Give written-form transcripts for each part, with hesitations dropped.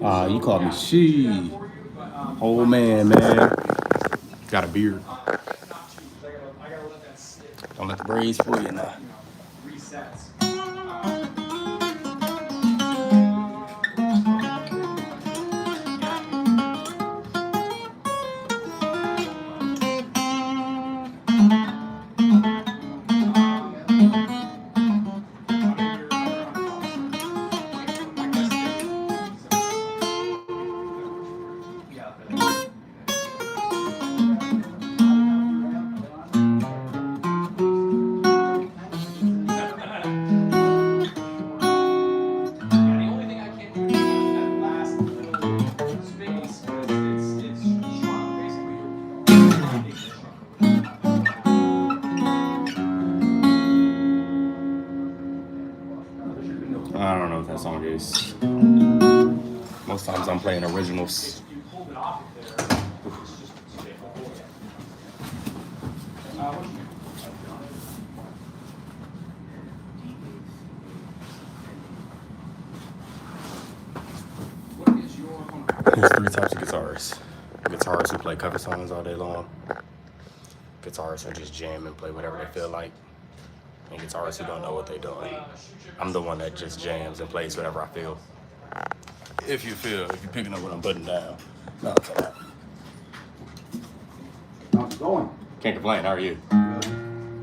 You called me she. Old man. Got a beard. Don't let the braids fool you now. I don't know what that song is. Most times I'm playing originals. There's three types of guitarists. Guitarists who play cover songs all day long. Guitarists who just jam and play whatever they feel like. And guitarists who don't know what they're doing. I'm the one that just jams and plays whatever I feel. If you're picking up what I'm putting down. No, it's all right. How's it going? Can't complain. How are you? Good.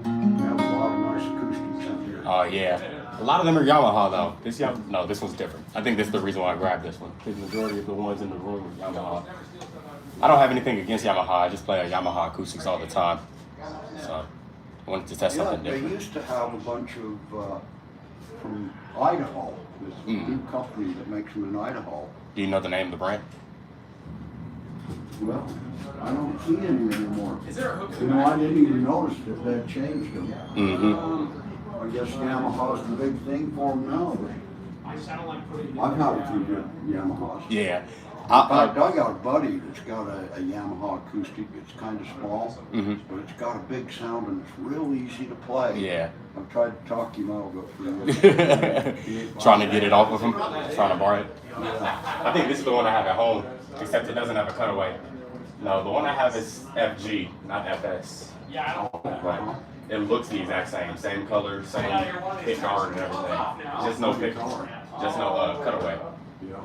We have a lot of nice acoustics up here. Oh, yeah. A lot of them are Yamaha, though. This one's different. I think this is the reason why I grabbed this one. The majority of the ones in the room are Yamaha. I don't have anything against Yamaha. I just play a Yamaha acoustics all the time. So I wanted to test something different. They used to have a bunch of from Idaho. There's a new company that makes them in Idaho. Do you know the name of the brand? Well, I don't see any anymore. I didn't even notice that they changed them. Mm-hmm. I guess Yamaha's the big thing for them now. I've had a few good Yamahas. Yeah. In fact, I got a buddy that's got a Yamaha acoustic. It's kind of small, but it's got a big sound and it's real easy to play. Yeah. I've tried to talk him out of it for years. Trying to get it off of him? Trying to borrow it? Yeah. I think this is the one I have at home, except it doesn't have a cutaway. No, the one I have is FG, not FS. Yeah, I don't know. But it looks the exact same. Same color, same pick guard and everything. Just no pick guard. Just no cutaway. Yeah.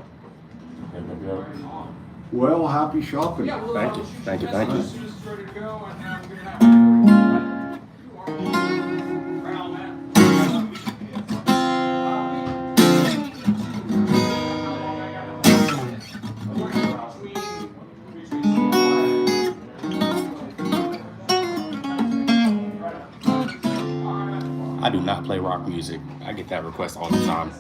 Well, happy shopping. Thank you. Thank you. Thank you. I do not play rock music. I get that request all the time.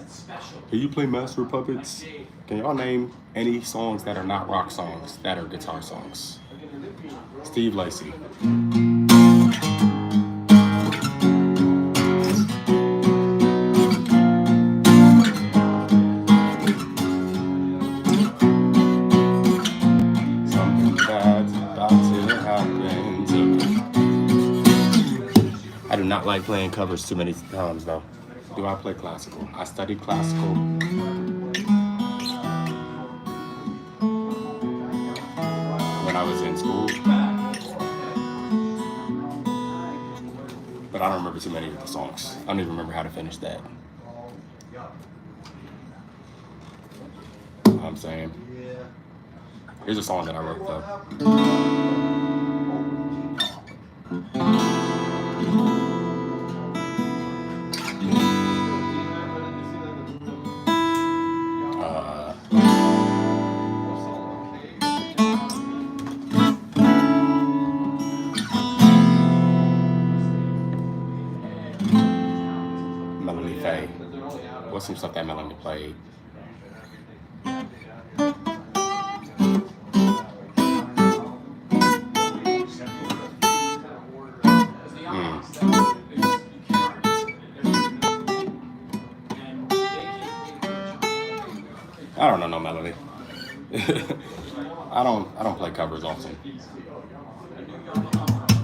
Can you play Master of Puppets? Can y'all name any songs that are not rock songs, that are guitar songs? Steve Lacy. Something bad's about to happen to me. I do not like playing covers too many times though. Do I play classical? I studied classical. When I was in school. But I don't remember too many of the songs. I don't even remember how to finish that. You know what I'm saying? Here's a song that I wrote though. What's some stuff that Melanie played? I don't know no Melody. I don't play covers often.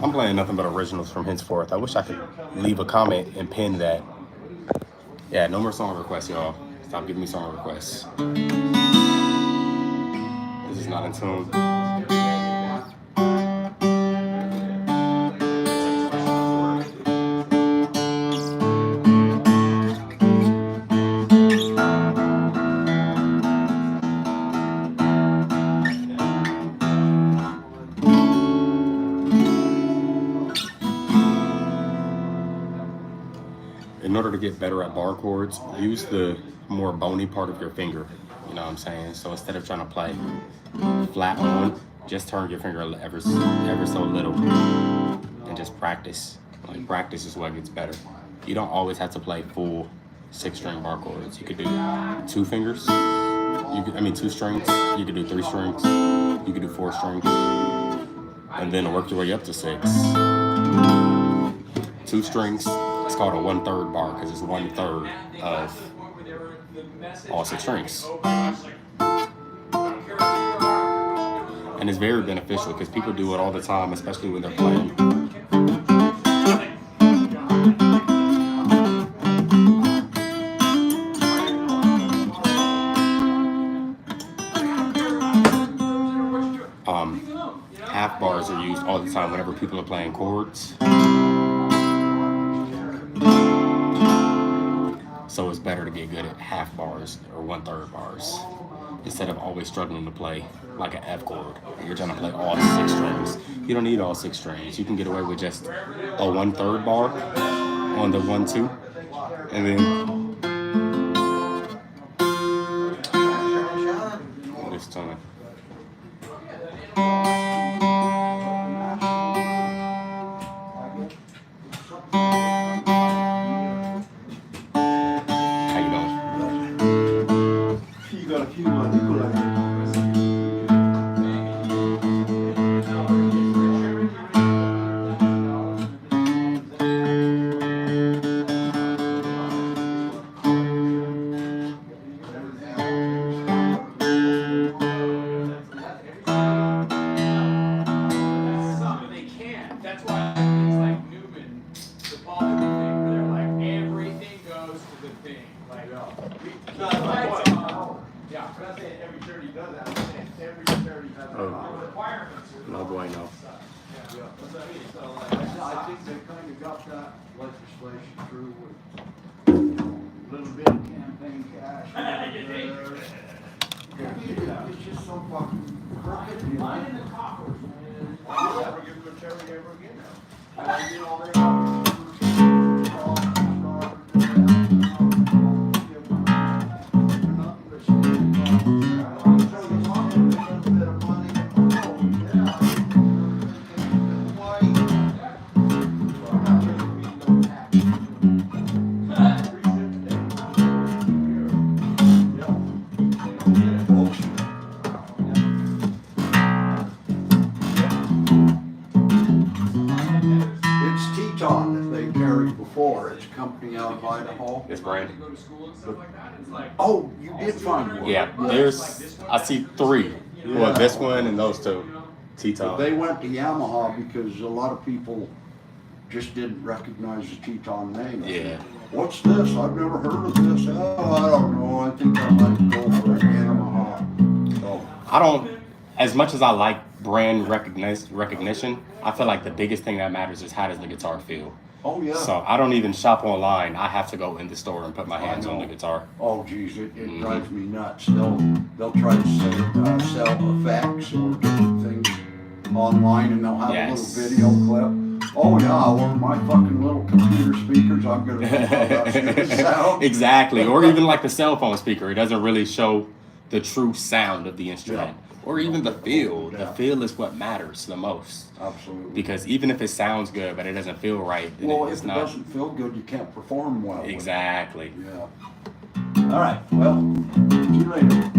I'm playing nothing but originals from henceforth. I wish I could leave a comment and pin that. Yeah, no more song requests, y'all. Stop giving me song requests. just not in tune. In order to get better at bar chords, use the more bony part of your finger. You know what I'm saying? So instead of trying to play flat on, just turn your finger ever so little and just practice. Like practice is what gets better. You don't always have to play full 6-string bar chords. You could do 2 fingers. 2 strings. You could do 3 strings. You could do 4 strings, and then work your way up to 6. 2 strings. It's called a 1/3 bar because it's 1/3 of all 6 strings. And it's very beneficial because people do it all the time, especially when they're playing. Half bars are used all the time whenever people are playing chords. So it's better to get good at half bars or 1/3 bars instead of always struggling to play like an F chord. You're trying to play all 6 strings. You don't need all 6 strings. You can get away with just a 1/3 bar on the 1-2, and then this time. No bueno. I think they kind of got that legislation through with a little bit of campaign cash. It's just so fucking crooked. Line in the coffers. I'll never give them a cherry ever again now. I did all that. Out of Idaho. It's brand. Oh, you did find one. Yeah, I see 3. Yeah. Well, this one and those 2. Teton. They went to Yamaha because a lot of people just didn't recognize the Teton name. Yeah. What's this? I've never heard of this. Oh, I don't know. I think I might go for a Yamaha. So. I don't, as much as I like brand recognition, I feel like the biggest thing that matters is how does the guitar feel. Oh yeah. So I don't even shop online. I have to go in the store and put my hands on the guitar. Oh geez, it drives me nuts. They'll try to sell effects or different things online, and they'll have a little video clip. Oh yeah, or my fucking little computer speakers. I'm gonna know how that's gonna sound. Exactly, or even like the cell phone speaker. It doesn't really show the true sound of the instrument. Yeah. Or even the feel. The feel is what matters the most. Absolutely. Because even if it sounds good, but it doesn't feel right, then well, it's if it not. doesn't feel good, you can't perform well. Exactly. Yeah. All right. Well, see you later.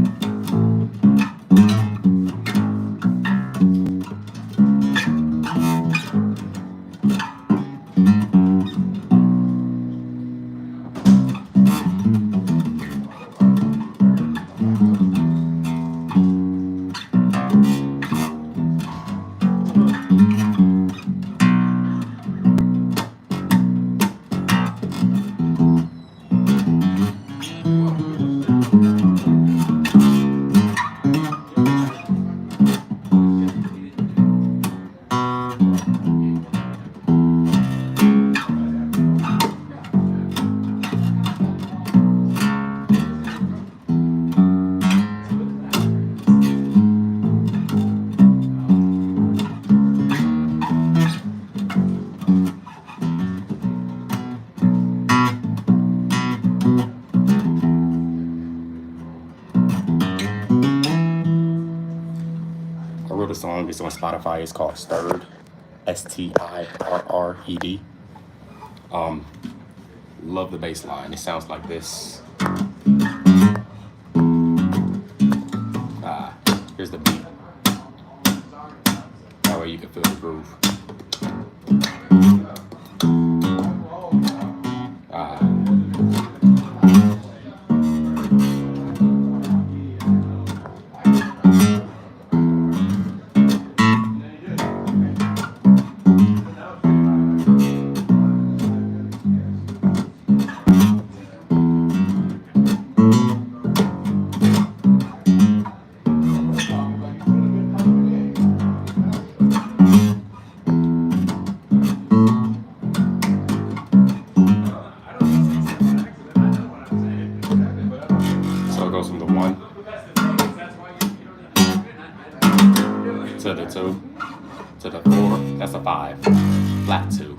wrote a song. It's on Spotify. It's called Stirred, Stirred. Love the bass line. It sounds like this. Here's the beat. That way you can feel the groove. So it goes from the 1 to the 2 to the 4. That's a 5. Flat 2.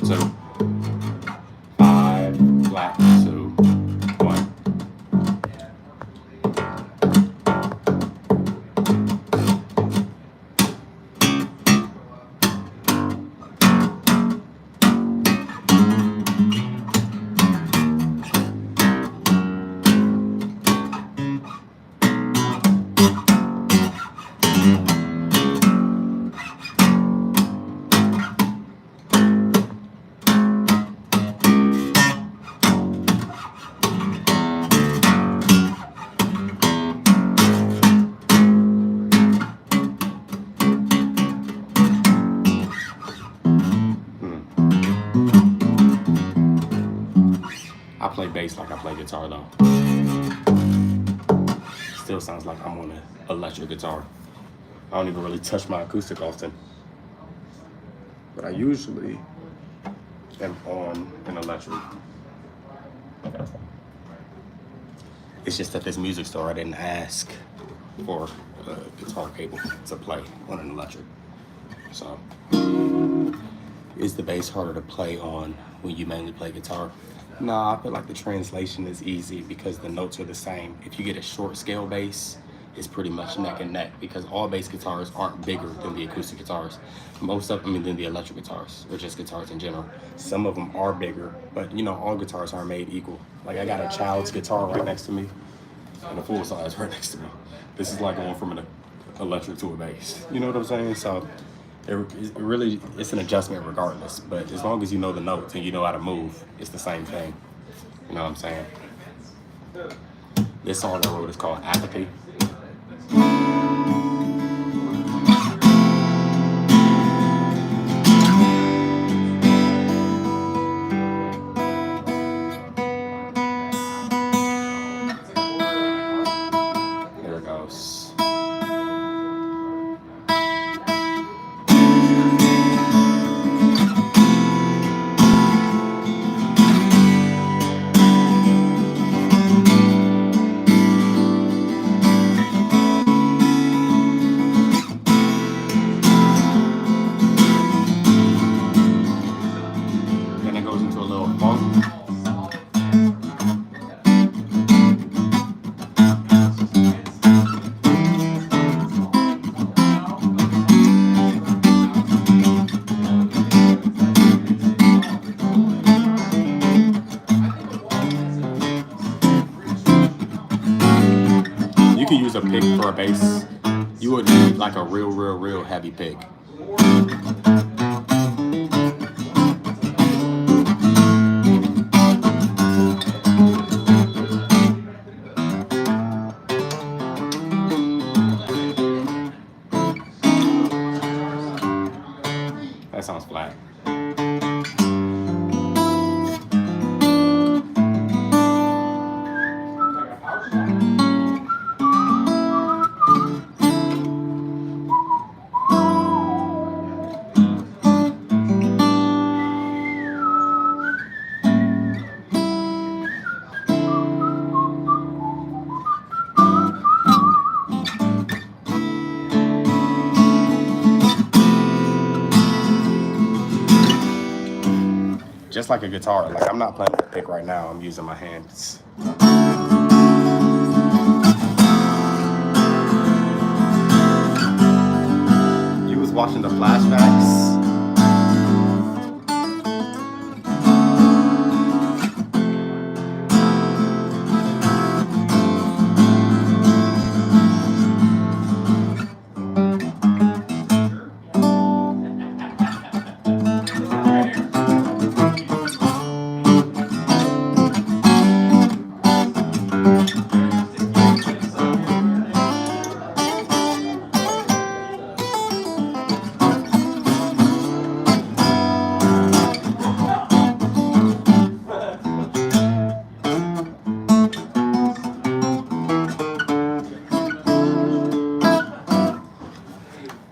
2. 5. Flat 2. 1. I play bass like I play guitar though. Still sounds like I'm on an electric guitar. I don't even really touch my acoustic often. But I usually am on an electric. It's just at this music store I didn't ask for a guitar cable to play on an electric. So, is the bass harder to play on when you mainly play guitar? No, I feel like the translation is easy because the notes are the same. If you get a short scale bass, it's pretty much neck and neck because all bass guitars aren't bigger than the acoustic guitars. Most of them, than the electric guitars, or just guitars in general. Some of them are bigger, but you know, all guitars aren't made equal. Like I got a child's guitar right next to me and a full size right next to me. This is like going from an electric to a bass. You know what I'm saying? So it's an adjustment regardless, but as long as you know the notes and you know how to move, it's the same thing. You know what I'm saying? This song I wrote is called Apathy. There it goes. You could use a pick for a bass. You would need like a real heavy pick. That sounds flat. Just like a guitar, like I'm not playing with a pick right now, I'm using my hands. watching the flashbacks.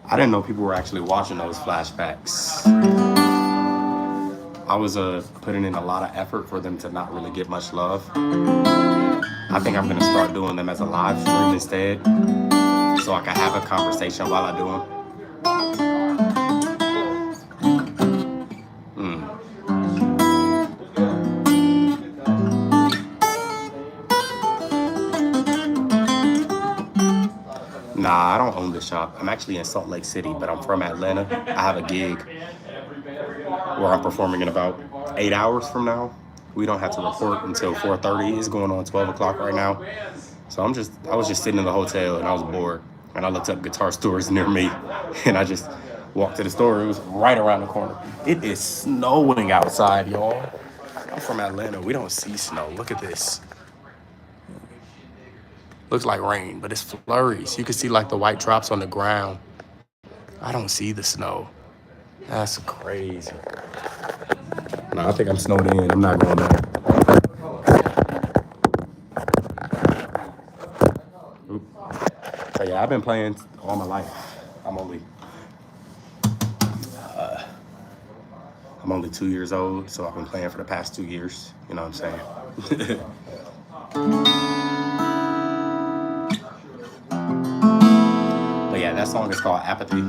I didn't know people were actually watching those flashbacks. I was putting in a lot of effort for them to not really get much love. I think I'm gonna start doing them as a live stream instead, so I can have a conversation while I do them. Nah, I don't own the shop. I'm actually in Salt Lake City, but I'm from Atlanta. I have a gig where I'm performing in about 8 hours from now. We don't have to report until 4:30. It's going on 12 o'clock right now. So I was just sitting in the hotel and I was bored. And I looked up guitar stores near me and I just walked to the store. It was right around the corner. It is snowing outside, y'all. I'm from Atlanta. We don't see snow. Look at this. Looks like rain, but it's flurries. You can see like the white drops on the ground. I don't see the snow. That's crazy. No, I think I'm snowed in. I'm not going back. So yeah, I've been playing all my life. I'm only 2 years old, so I've been playing for the past 2 years. You know what I'm saying? But yeah, that song is called Apathy.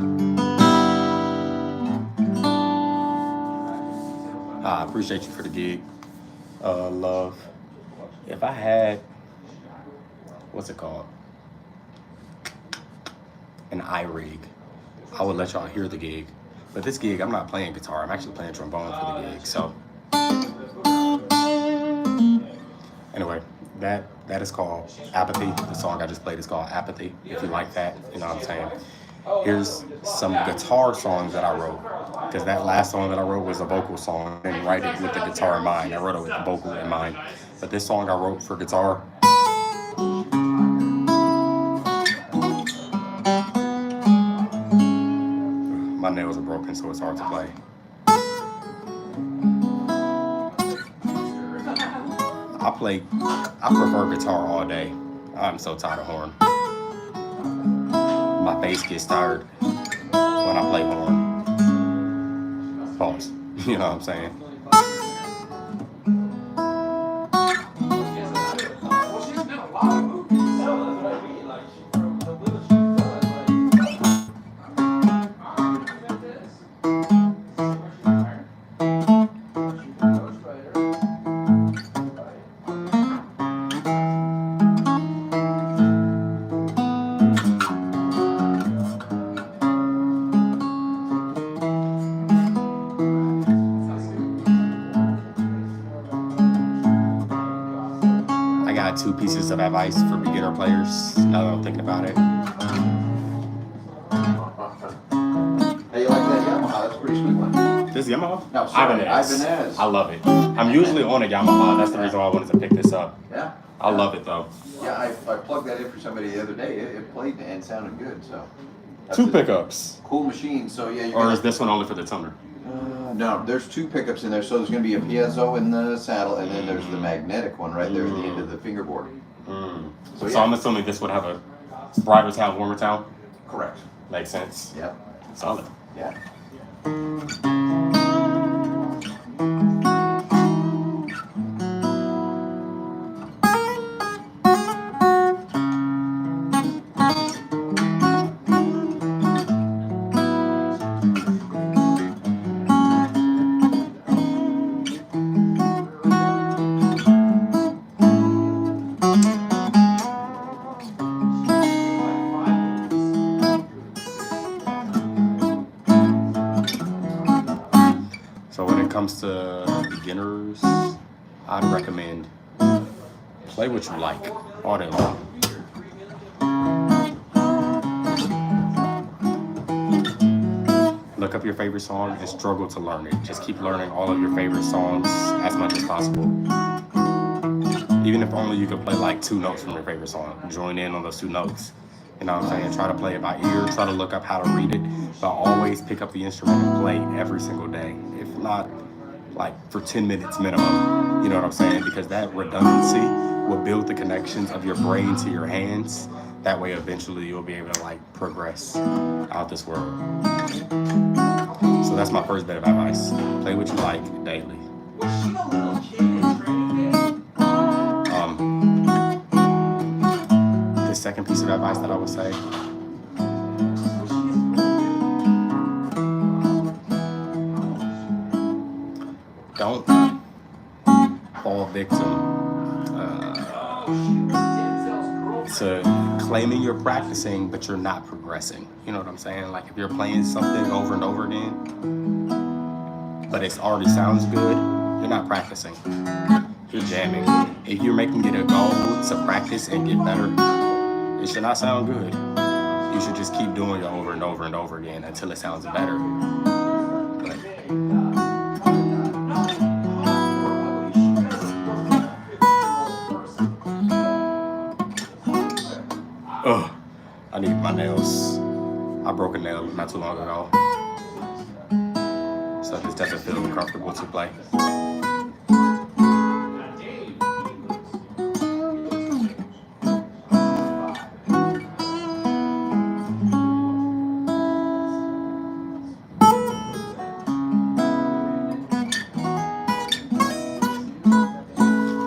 I appreciate you for the gig. Love. If I had, what's it called? An iRig, I would let y'all hear the gig. But this gig, I'm not playing guitar. I'm actually playing trombone for the gig. So anyway, that is called Apathy. The song I just played is called Apathy. If you like that, you know what I'm saying. Here's some guitar songs that I wrote. Because that last song that I wrote was a vocal song. I didn't write it with the guitar in mind. I wrote it with the vocal in mind. But this song I wrote for guitar. My nails are broken, so it's hard to play. I prefer guitar all day. I'm so tired of horn. My face gets tired when I play horn. Pause. You know what I'm saying? Two pieces of advice for beginner players, now that I'm thinking about it. Hey, you like that Yamaha? That's a pretty sweet one. This Yamaha? No, sorry, Ibanez. I love it. I'm usually on a Yamaha. That's the reason why I wanted to pick this up. Yeah. I love it though. Yeah, I plugged that in for somebody the other day. It played and sounded good, so. Two pickups. Cool machine, so yeah. Or is this one only for the tuner? No, there's two pickups in there. So there's going to be a piezo in the saddle, and then there's the magnetic one right there at the end of the fingerboard. So I'm assuming this would have a brighter towel, warmer towel? Correct. Makes sense. Yep. Solid. Yeah. to beginners, I'd recommend play what you like all day long. Look up your favorite song and struggle to learn it. Just keep learning all of your favorite songs as much as possible. Even if only you could play like 2 notes from your favorite song. Join in on those 2 notes. You know what I'm saying? Try to play it by ear. Try to look up how to read it. But always pick up the instrument and play every single day. If not, like for 10 minutes minimum. You know what I'm saying? Because that redundancy will build the connections of your brain to your hands. That way eventually you'll be able to like progress out this world. So that's my first bit of advice. Play what you like daily. The second piece of advice that I would say, don't fall victim to claiming you're practicing, but you're not progressing. You know what I'm saying? Like if you're playing something over and over again, but it already sounds good, you're not practicing. You're jamming. If you're making it a goal to practice and get better, it should not sound good. You should just keep doing it over and over and over again until it sounds better. I need my nails. I broke a nail not too long ago, so this doesn't feel comfortable to play.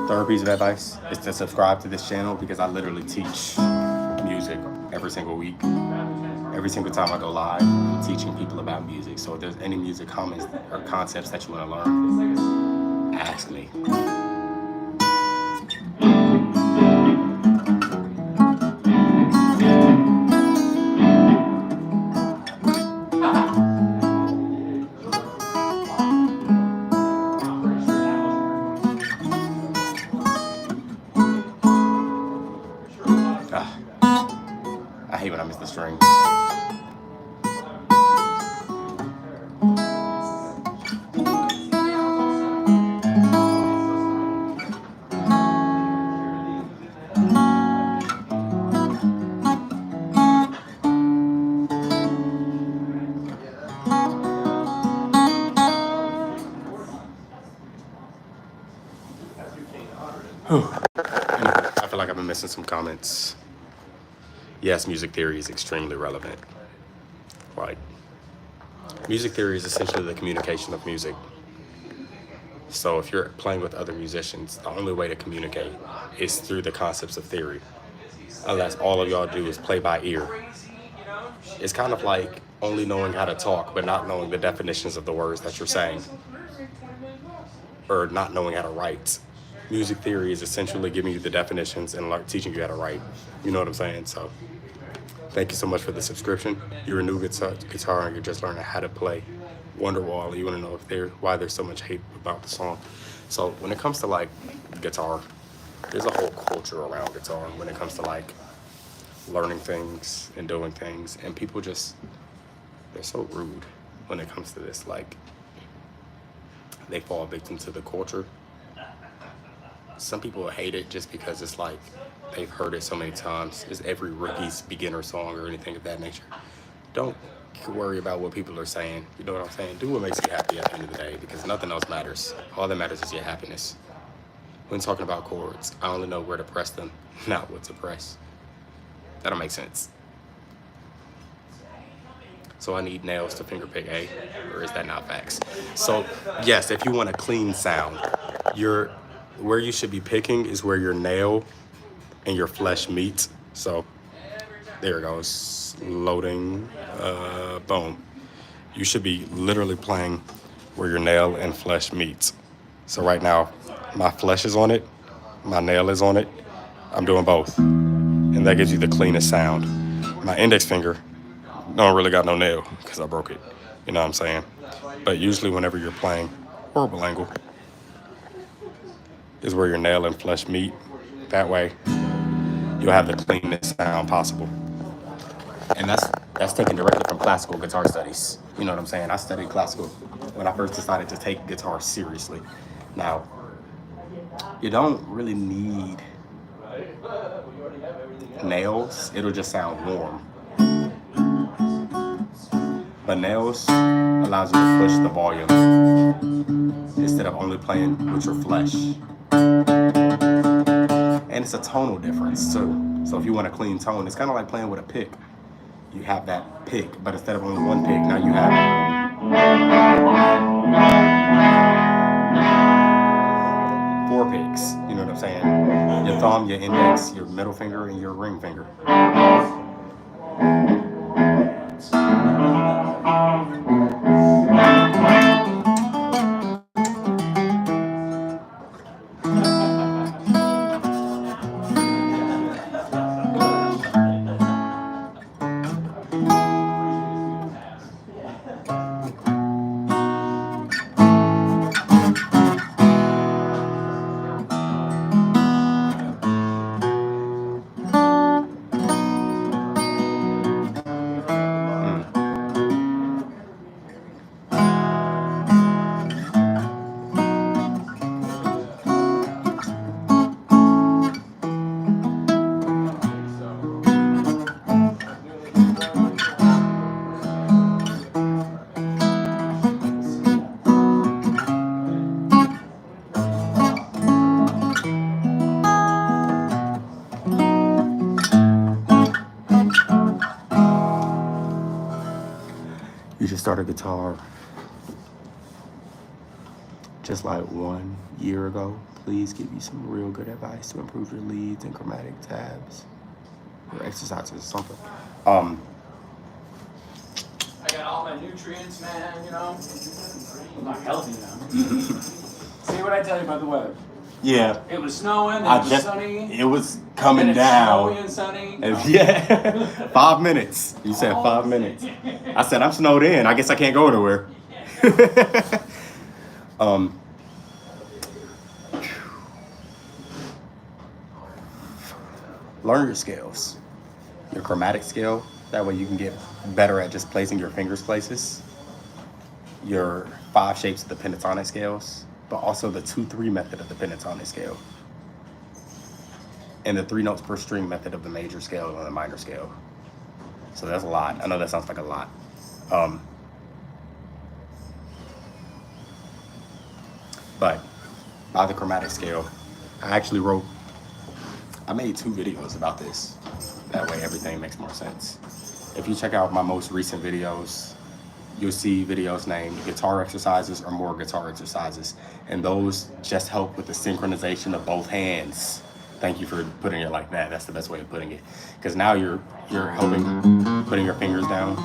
Third piece of advice is to subscribe to this channel because I literally teach music every single week. Every single time I go live, I'm teaching people about music. So if there's any music comments or concepts that you want to learn, ask me. I hate when I miss the strings. I feel like I've been missing some comments. Yes, music theory is extremely relevant. Like, music theory is essentially the communication of music. So if you're playing with other musicians, the only way to communicate is through the concepts of theory. Unless all of y'all do is play by ear. It's kind of like only knowing how to talk, but not knowing the definitions of the words that you're saying. Or not knowing how to write. Music theory is essentially giving you the definitions and teaching you how to write. You know what I'm saying? So thank you so much for the subscription. You're a new guitar and you're just learning how to play Wonderwall. You want to know why there's so much hate about the song. So when it comes to like guitar, there's a whole culture around guitar when it comes to like learning things and doing things. And people just, they're so rude when it comes to this. Like, they fall victim to the culture. Some people hate it just because it's like they've heard it so many times. It's every rookie's beginner song or anything of that nature. Don't worry about what people are saying. You know what I'm saying? Do what makes you happy at the end of the day, because nothing else matters. All that matters is your happiness. When talking about chords, I only know where to press them, not what to press. That'll make sense. So I need nails to fingerpick A, or is that not facts? So yes, if you want a clean sound, where you should be picking is where your nail and your flesh meet. So there it goes, loading, boom. You should be literally playing where your nail and flesh meets. So right now, my flesh is on it, my nail is on it. I'm doing both. And that gives you the cleanest sound. My index finger don't really got no nail because I broke it. You know what I'm saying? But usually whenever you're playing horrible angle, is where your nail and flesh meet. That way, you'll have the cleanest sound possible. And that's taken directly from classical guitar studies. You know what I'm saying? I studied classical when I first decided to take guitar seriously. Now, you don't really need nails. It'll just sound warm. But nails allows you to push the volume instead of only playing with your flesh. And it's a tonal difference too. So if you want a clean tone, it's kind of like playing with a pick. You have that pick, but instead of only one pick, now you have 4 picks. You know what I'm saying? Your thumb, your index, your middle finger, and your ring finger. You should start a guitar just like 1 year ago. Please give you some real good advice to improve your leads and chromatic tabs or exercises or something. I got all my nutrients, man, you know. I'm not healthy now. See what I tell you about the weather? Yeah. It was snowing, then it was sunny. It was coming then it's down. Snowy and sunny. Yeah. 5 minutes. You said 5 minutes. I said, I'm snowed in. I guess I can't go anywhere. Learn your scales. Your chromatic scale. That way you can get better at just placing your fingers places. Your 5 shapes of the pentatonic scales, but also the 2-3 method of the pentatonic scale. And the 3 notes per string method of the major scale and the minor scale. So that's a lot. I know that sounds like a lot. But by the chromatic scale, I made 2 videos about this. That way everything makes more sense. If you check out my most recent videos, you'll see videos named guitar exercises or more guitar exercises. And those just help with the synchronization of both hands. Thank you for putting it like that. That's the best way of putting it. Because now you're helping putting your fingers down.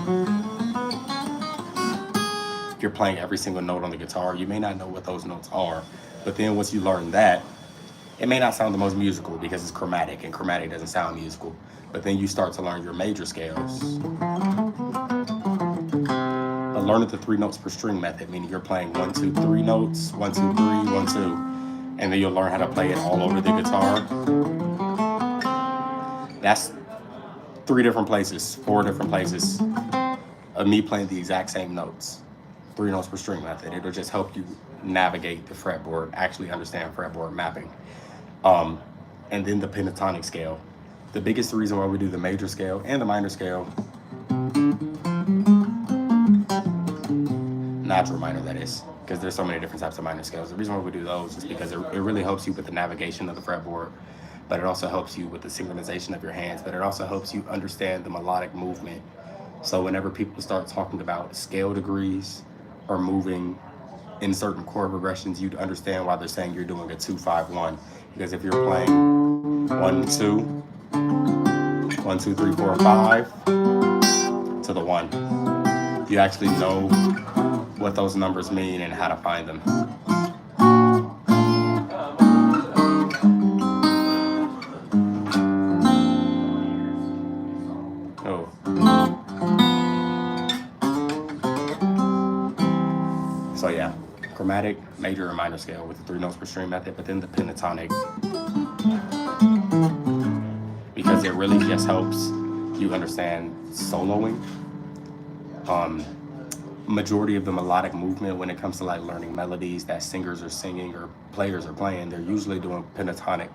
If you're playing every single note on the guitar, you may not know what those notes are. But then once you learn that, it may not sound the most musical because it's chromatic, and chromatic doesn't sound musical. But then you start to learn your major scales. But learn the 3 notes per string method, meaning you're playing 1, 2, 3 notes, 1, 2, 3, 1, 2. And then you'll learn how to play it all over the guitar. That's 3 different places, 4 different places of me playing the exact same notes. 3 notes per string method. It'll just help you navigate the fretboard, actually understand fretboard mapping. And then the pentatonic scale. The biggest reason why we do the major scale and the minor scale, natural minor that is, because there's so many different types of minor scales. The reason why we do those is because it really helps you with the navigation of the fretboard, but it also helps you with the synchronization of your hands, but it also helps you understand the melodic movement. So whenever people start talking about scale degrees or moving in certain chord progressions, you'd understand why they're saying you're doing a 2-5-1. Because if you're playing 1, 2, 1, 2, 3, 4, 5 to the 1, you actually know what those numbers mean and how to find them. Oh. So yeah, chromatic chromatic, major, or minor scale with the 3 notes per string method, but then the pentatonic, because it really just helps you understand soloing. Majority of the melodic movement when it comes to like learning melodies that singers are singing or players are playing, they're usually doing pentatonic.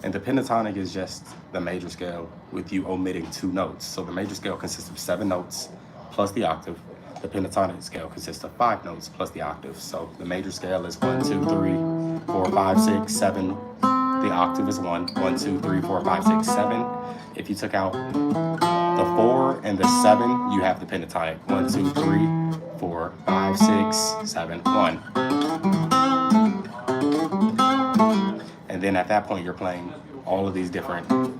And the pentatonic is just the major scale with you omitting 2 notes. So the major scale consists of 7 notes plus the octave. The pentatonic scale consists of 5 notes plus the octave. So the major scale is 1, 2, 3, 4, 5, 6, 7. The octave is 1, 1, 2, 3, 4, 5, 6, 7. If you took out the 4 and the 7, you have the pentatonic. 1, 2, 3, 4, 5, 6, 7, 1. And then at that point, you're playing all of these different melodies.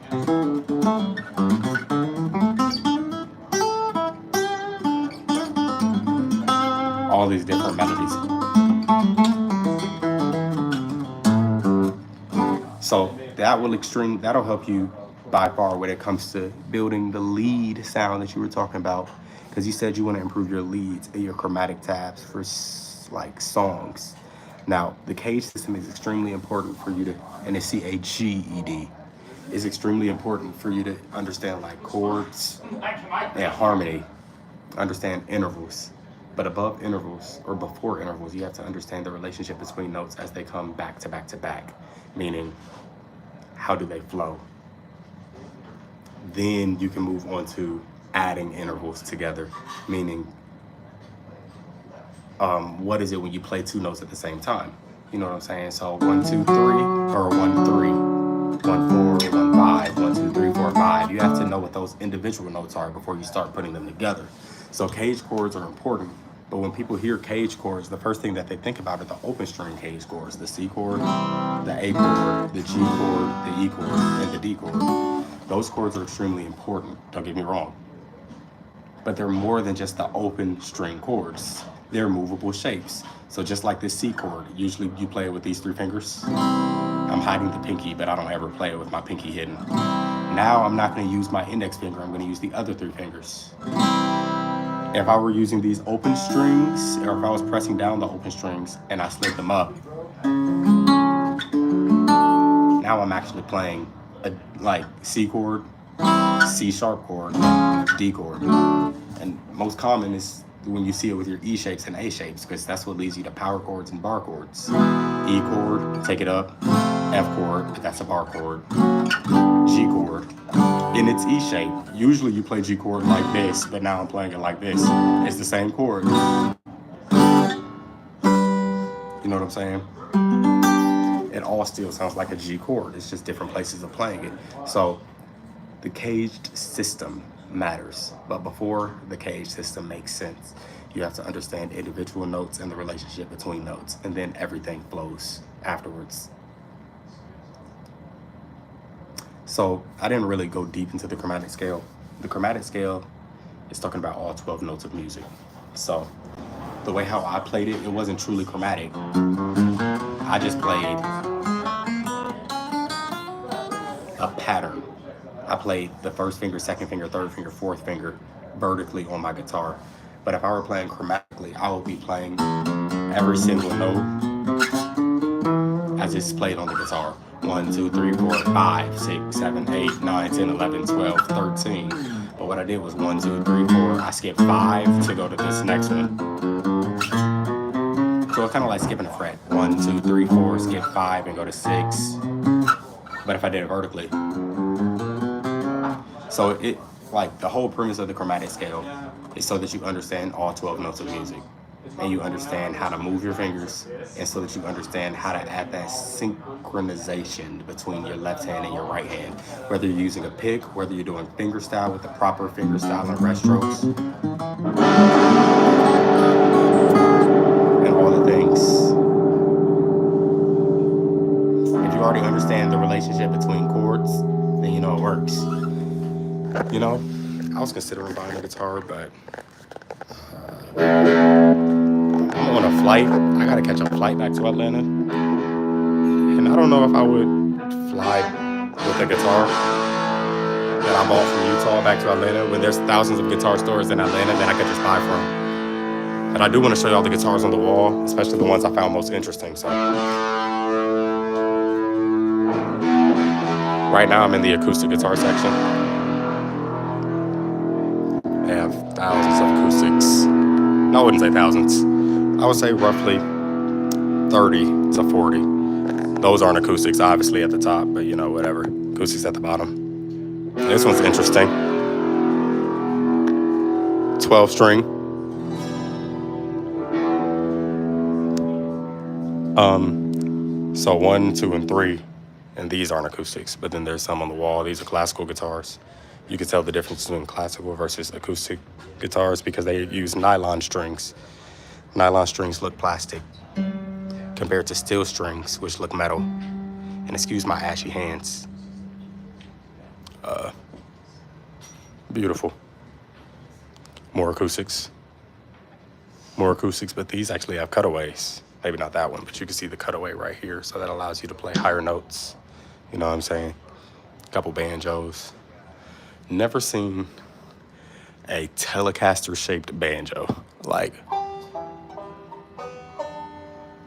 So that'll help you by far when it comes to building the lead sound that you were talking about, because you said you want to improve your leads and your chromatic tabs for like songs. Now, the cage system is extremely important for you to, and it's CAGED, is extremely important for you to understand like chords and harmony, understand intervals. But above intervals or before intervals, you have to understand the relationship between notes as they come back to back to back, meaning how do they flow? Then you can move on to adding intervals together, meaning what is it when you play 2 notes at the same time? You know what I'm saying? So 1, 2, 3, or 1, 3, 1, 4, 1, 5, 1, 2, 3, 4, 5. You have to know what those individual notes are before you start putting them together. So cage chords are important, but when people hear cage chords, the first thing that they think about are the open string cage chords, the C chord, the A chord, the G chord, the E chord, and the D chord. Those chords are extremely important, don't get me wrong. But they're more than just the open string chords. They're movable shapes. So just like this C chord, usually you play it with these 3 fingers. I'm hiding the pinky, but I don't ever play it with my pinky hidden. Now I'm not going to use my index finger, I'm going to use the other 3 fingers. If I were using these open strings, or if I was pressing down the open strings and I slid them up, now I'm actually playing a like C chord, C sharp chord, D chord. And most common is when you see it with your E shapes and A shapes, because that's what leads you to power chords and bar chords. E chord, take it up. F chord, that's a bar chord. G chord, in its E shape. Usually you play G chord like this, but now I'm playing it like this. It's the same chord. You know what I'm saying? It all still sounds like a G chord. It's just different places of playing it. So the caged system matters, but before the cage system makes sense, you have to understand individual notes and the relationship between notes, and then everything flows afterwards. So I didn't really go deep into the chromatic scale. The chromatic scale is talking about all 12 notes of music. So the way how I played it, it wasn't truly chromatic. I just played a pattern. I played the first finger, second finger, third finger, fourth finger vertically on my guitar. But if I were playing chromatically, I would be playing every single note as it's played on the guitar. 1, 2, 3, 4, 5, 6, 7, 8, 9, 10, 11, 12, 13. But what I did was 1, 2, 3, 4. I skipped 5 to go to this next one. So it's kind of like skipping a fret. 1, 2, 3, 4, skip 5 and go to 6. But if I did it vertically. So it, like the whole premise of the chromatic scale is so that you understand all 12 notes of music. And you understand how to move your fingers, and so that you understand how to add that synchronization between your left hand and your right hand. Whether you're using a pick, whether you're doing finger style with the proper finger style and rest strokes, and all the things. If you already understand the relationship between chords, then you know it works. You know, I was considering buying a guitar, but I'm on a flight. I gotta catch a flight back to Atlanta. And I don't know if I would fly with a guitar that I bought from Utah back to Atlanta when there's thousands of guitar stores in Atlanta that I could just buy from. But I do want to show y'all the guitars on the wall, especially the ones I found most interesting. So right now I'm in the acoustic guitar section. They have thousands of acoustics. No, I wouldn't say thousands. I would say roughly 30 to 40. Those aren't acoustics, obviously, at the top, but you know, whatever. Acoustics at the bottom. This one's interesting. 12 string. So 1, 2, and 3, and these aren't acoustics, but then there's some on the wall. These are classical guitars. You can tell the difference between classical versus acoustic guitars because they use nylon strings. Nylon strings look plastic compared to steel strings, which look metal. And excuse my ashy hands. Beautiful. More acoustics, but these actually have cutaways. Maybe not that one, but you can see the cutaway right here. So that allows you to play higher notes. You know what I'm saying? A couple banjos. Never seen a Telecaster shaped banjo. Like,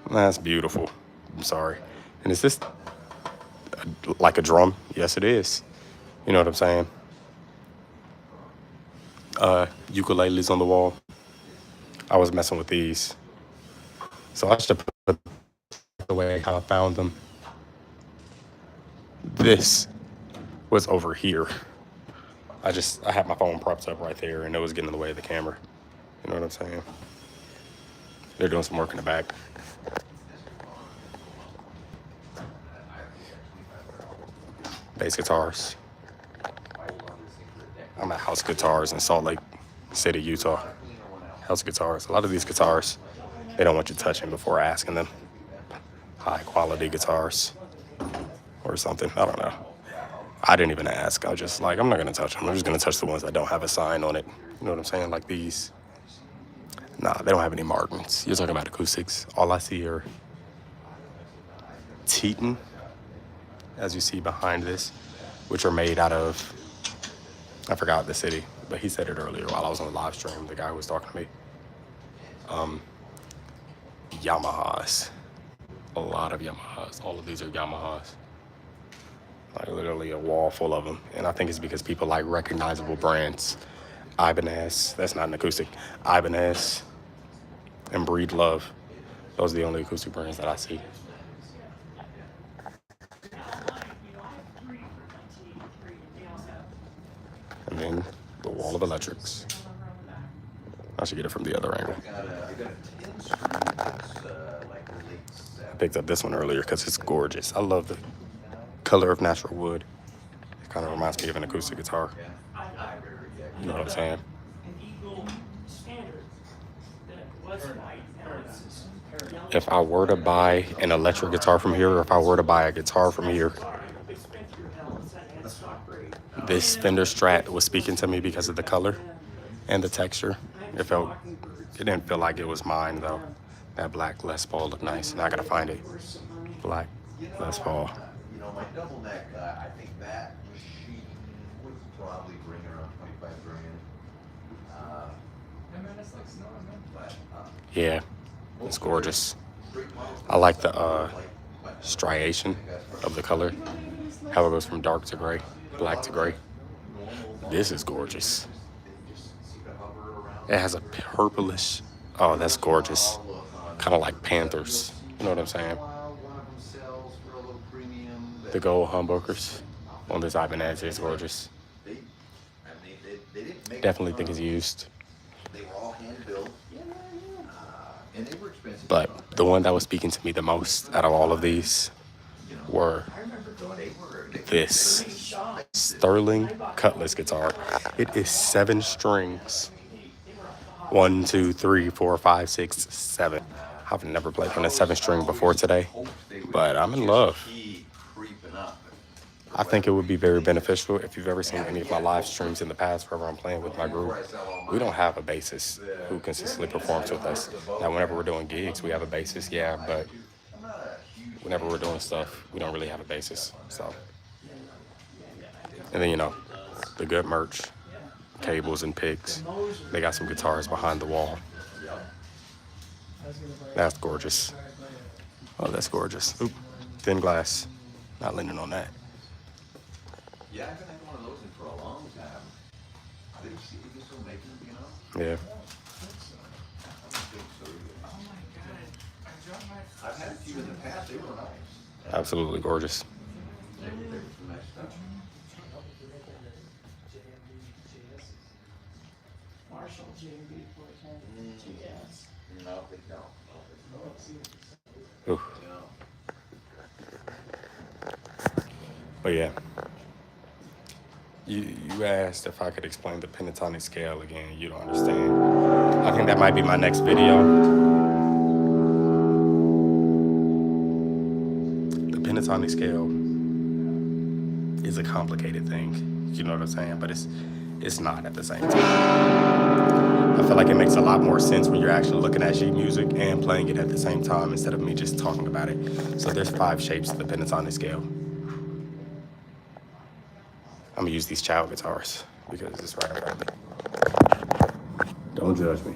that's beautiful. I'm sorry. And is this like a drum? Yes, it is. You know what I'm saying? Ukuleles on the wall. I was messing with these. So I should put the way how I found them. This was over here. I had my phone propped up right there and it was getting in the way of the camera. You know what I'm saying? They're doing some work in the back. Bass guitars. I'm at House Guitars in Salt Lake City, Utah. House Guitars. A lot of these guitars, they don't want you touching before asking them. High quality guitars or something. I don't know. I didn't even ask. I was just like, I'm not going to touch them. I'm just going to touch the ones that don't have a sign on it. You know what I'm saying? Like these. Nah, they don't have any markings. You're talking about acoustics. All I see are Teton, as you see behind this, which are made out of, I forgot the city, but he said it earlier while I was on the live stream, the guy who was talking to me. Yamahas. A lot of Yamahas. All of these are Yamahas. Like literally a wall full of them. And I think it's because people like recognizable brands. Ibanez, that's not an acoustic. Ibanez and Breed Love. Those are the only acoustic brands that I see. And then the wall of electrics. I should get it from the other angle. I picked up this one earlier because it's gorgeous. I love the color of natural wood. It kind of reminds me of an acoustic guitar. You know what I'm saying? If I were to buy an electric guitar from here, or if I were to buy a guitar from here, this Fender Strat was speaking to me because of the color and the texture. It didn't feel like it was mine though. That black Les Paul looked nice, and I gotta find it. Black Les Paul. You know, my double neck, I think that machine would probably bring around 25 grand. Yeah, it's gorgeous. I like the striation of the color, how it goes from dark to gray, black to gray. This is gorgeous. It has a purplish, oh, that's gorgeous. Kind of like Panthers, you know what I'm saying? The gold humbuckers on this Ibanez is gorgeous. Definitely think it's used. They were all hand built, and they were expensive. But the one that was speaking to me the most out of all of these were this Sterling Cutlass guitar. It is 7 strings. 1, 2, 3, 4, 5, 6, 7. I've never played on a 7-string before today, but I'm in love. I think it would be very beneficial if you've ever seen any of my live streams in the past wherever I'm playing with my group. We don't have a bassist who consistently performs with us. Now, whenever we're doing gigs, we have a bassist, yeah, but whenever we're doing stuff, we don't really have a bassist, so. And then, you know, the good merch, cables and picks. They got some guitars behind the wall. That's gorgeous. Oh, that's gorgeous. Oop, thin glass. Not leaning on that. Yeah, I've been having one of those in for a long time. I didn't see they still making them, you know? Yeah. I don't think so either. I've had a few in the past, they were nice. Absolutely gorgeous. They were some nice stuff. Marshall, J&B, GS. No, they don't. Ooh. But yeah. You asked if I could explain the pentatonic scale again. You don't understand. I think that might be my next video. The pentatonic scale is a complicated thing. You know what I'm saying? But it's not at the same time. I feel like it makes a lot more sense when you're actually looking at sheet music and playing it at the same time instead of me just talking about it. So there's 5 shapes of the pentatonic scale. I'm gonna use these child guitars because it's right in front of me. Don't judge me.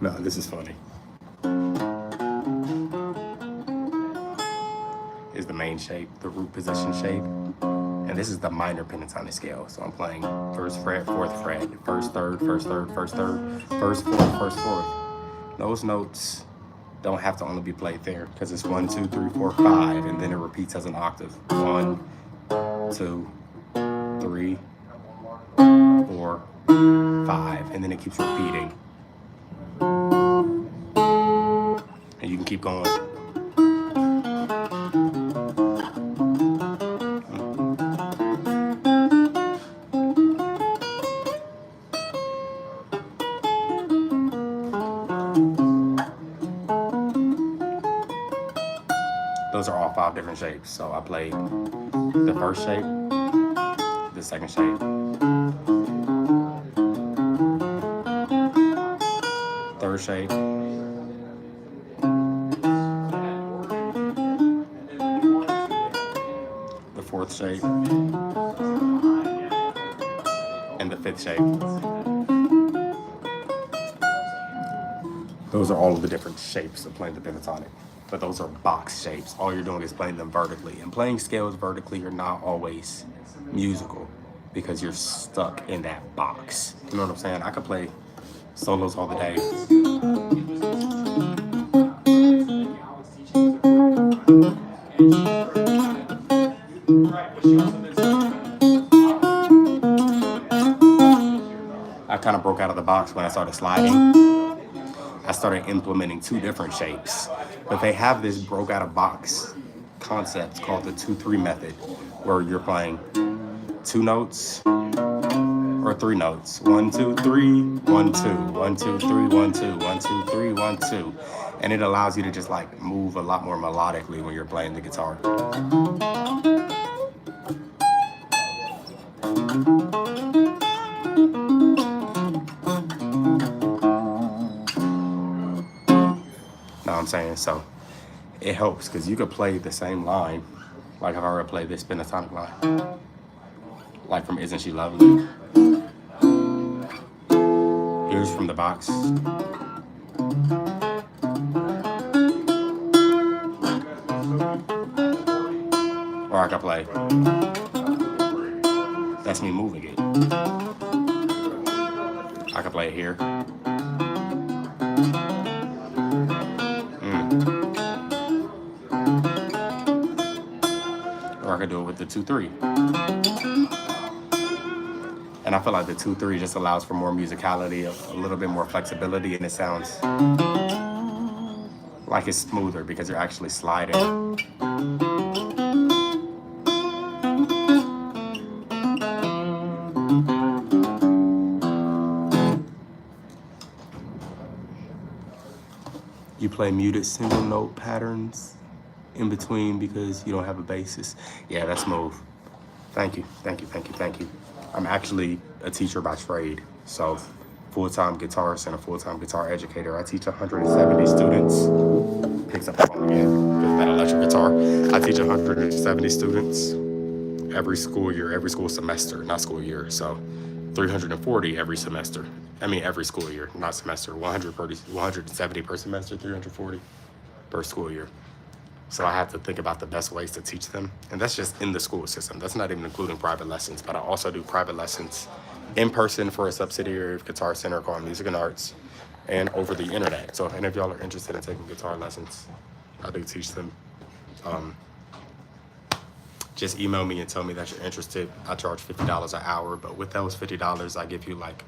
No, this is funny. Is the main shape, the root position shape. And this is the minor pentatonic scale. So I'm playing 1st fret, 4th fret, 1st, 3rd, 1st, 3rd, 1st, 3rd, 1st, 4th, 1st, 4th. Those notes don't have to only be played there because it's 1, 2, 3, 4, 5, and then it repeats as an octave. 1, 2, 3, 4, 5, and then it keeps repeating. And you can keep going. Those are all 5 different shapes. So I played the first shape, the second shape, third shape, the 4th shape, and the 5th shape. Those are all of the different shapes of playing the pentatonic. But those are box shapes. All you're doing is playing them vertically. And playing scales vertically are not always musical because you're stuck in that box. You know what I'm saying? I could play solos all the day. I kind of broke out of the box when I started sliding. I started implementing 2 different shapes, but they have this broke out of box concept called the 2-3 method, where you're playing 2 notes or 3 notes. 1, 2, 3, 1, 2, 1, 2, 3, 1, 2, 1, 2, 3, 1, 2. And it allows you to just like move a lot more melodically when you're playing the guitar. I'm saying, so it helps because you could play the same line, like I've already played this pentatonic line, like from Isn't She Lovely? Here's from the box. Or I could play, that's me moving it. I could play it here. Or I could do it with the 2-3. And I feel like the 2-3 just allows for more musicality, a little bit more flexibility, and it sounds like it's smoother because you're actually sliding. You play muted single note patterns in between because you don't have a basis. Yeah, that's smooth. Thank you, thank you, thank you, thank you. I'm actually a teacher by trade, so full-time guitarist and a full-time guitar educator. I teach 170 students. Picks up the phone again, because that electric guitar. I teach 170 students every school year, every school semester, not school year. So 340 every semester. I mean, every school year, not semester. 170 per semester, 340 per school year. So I have to think about the best ways to teach them. And that's just in the school system. That's not even including private lessons. But I also do private lessons in person for a subsidiary of Guitar Center called Music and Arts, and over the internet. So if any of y'all are interested in taking guitar lessons, I do teach them. Just email me and tell me that you're interested. I charge $50 an hour, but with those $50, I give you like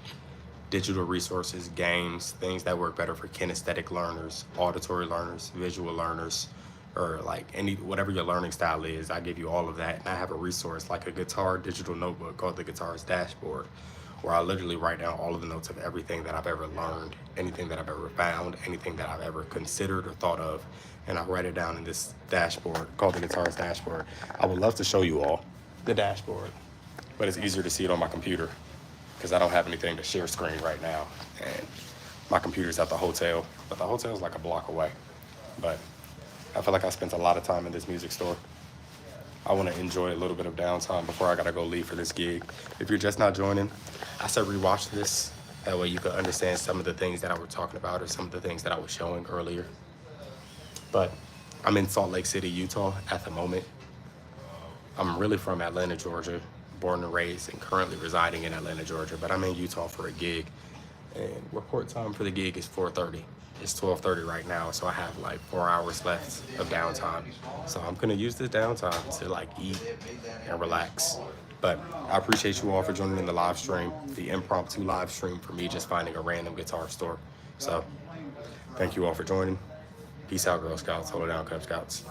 digital resources, games, things that work better for kinesthetic learners, auditory learners, visual learners, or like whatever your learning style is. I give you all of that. And I have a resource like a guitar digital notebook called the Guitarist Dashboard, where I literally write down all of the notes of everything that I've ever learned, anything that I've ever found, anything that I've ever considered or thought of, and I write it down in this dashboard called the Guitarist Dashboard. I would love to show you all the dashboard, but it's easier to see it on my computer because I don't have anything to share screen right now, and my computer's at the hotel, but the hotel's like a block away. But I feel like I spent a lot of time in this music store. I want to enjoy a little bit of downtime before I gotta go leave for this gig. If you're just not joining, I said rewatch this. That way you can understand some of the things that I was talking about or some of the things that I was showing earlier. But I'm in Salt Lake City, Utah at the moment. I'm really from Atlanta, Georgia, born and raised and currently residing in Atlanta, Georgia, but I'm in Utah for a gig. And report time for the gig is 4:30. It's 12:30 right now, so I have like 4 hours left of downtime. So I'm gonna use this downtime to like eat and relax. But I appreciate you all for joining in the live stream, the impromptu live stream for me just finding a random guitar store. So thank you all for joining. Peace out, Girl Scouts. Hold it down, Cub Scouts.